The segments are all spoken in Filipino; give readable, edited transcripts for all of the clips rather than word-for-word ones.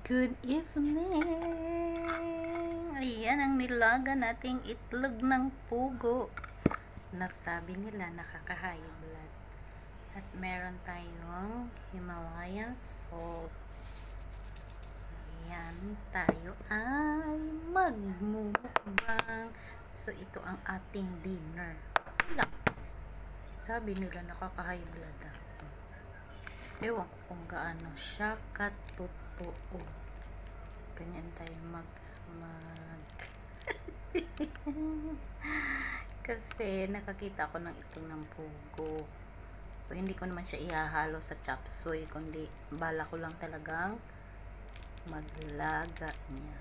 Good evening! Ayan ang nilaga nating itlog ng pugo. Nasabi nila nakaka-high blood. At meron tayong Himalayan salt. Ayan, tayo ay magmumukbang. So, ito ang ating dinner. Lang. Sabi nila nakaka-high blood ako. Ewan ko kung gaano siya katotoo. Ganyan tayo mag kasi nakakita ko ng itong ng pugo. So, hindi ko naman siya ihahalo sa chop suey, kundi bala ko lang talagang maglaga niya.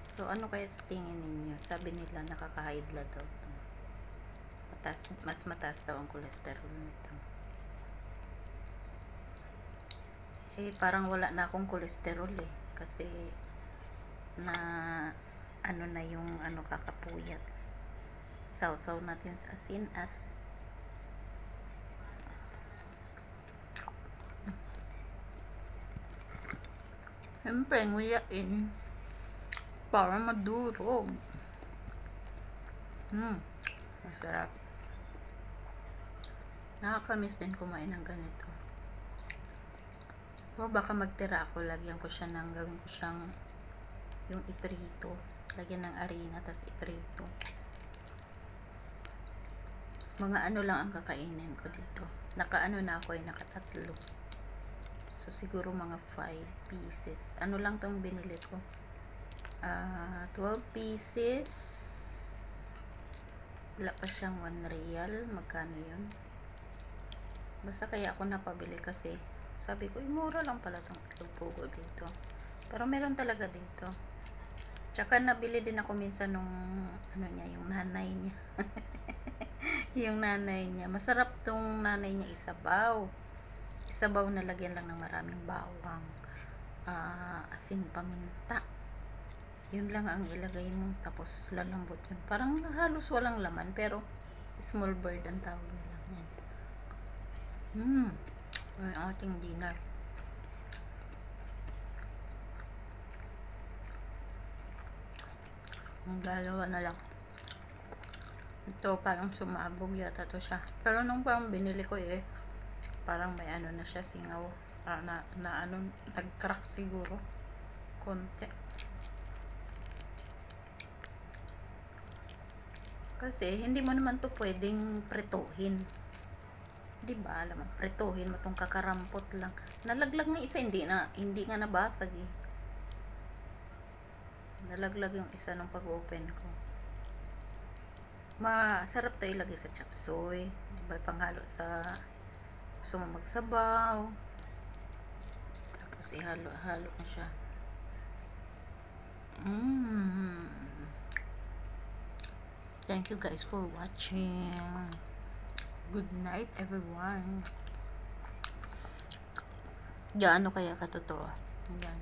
So, ano kaya sa tingin ninyo? Sabi nila nakaka-high blood daw ito. Mas mataas daw ang cholesterol nito. Parang wala na akong cholesterol kasi na ano na yung kakapuyat. Sausaw natin sa asin at siyempre nguyain para madurog. Masarap. Nakakamiss din kumain ng ganito. O baka magtira ako, lagyan ko siya ng, gawin ko siyang yung iprito, lagyan ng harina tas iprito. Mga ano lang ang kakainin ko dito. Nakaano na ako nakatatlo. So siguro mga 5 pieces. Ano lang tong binili ko? 12 pieces. Wala pa siyang 1 real. Magkano yun? Basta kaya ako napabili kasi sabi ko, mura lang pala itong itlog pugo dito. Pero meron talaga dito. Tsaka nabili din ako minsan nung yung nanay niya. Yung nanay niya. Masarap tong nanay niya isabaw. Isabaw na lagyan lang ng maraming bawang. Asin, paminta. Yun lang ang ilagay mo. Tapos lalambot yun. Parang halos walang laman. Pero small bird ang tawag nila. Yan. Ang ating dinner. Ang dalawa na lang. Ito parang sumabog yata to siya. Pero nung parang binili ko parang may ano na siya, singaw. Nag-crack siguro. Konti. Kasi hindi mo naman to pwedeng prituhin. Diba, alam mo, prituhin mo tong kakarampot lang. Nalaglag ng isa, hindi nga nabasag Nalaglag yung isa nung pag-open ko. Masarap to ilagay sa chop suey. Diba, panghalo sa gusto mo magsabaw. Tapos ihalo-halo mo siya. Thank you guys for watching. Good night everyone. Gaano kaya katotoo? Yan.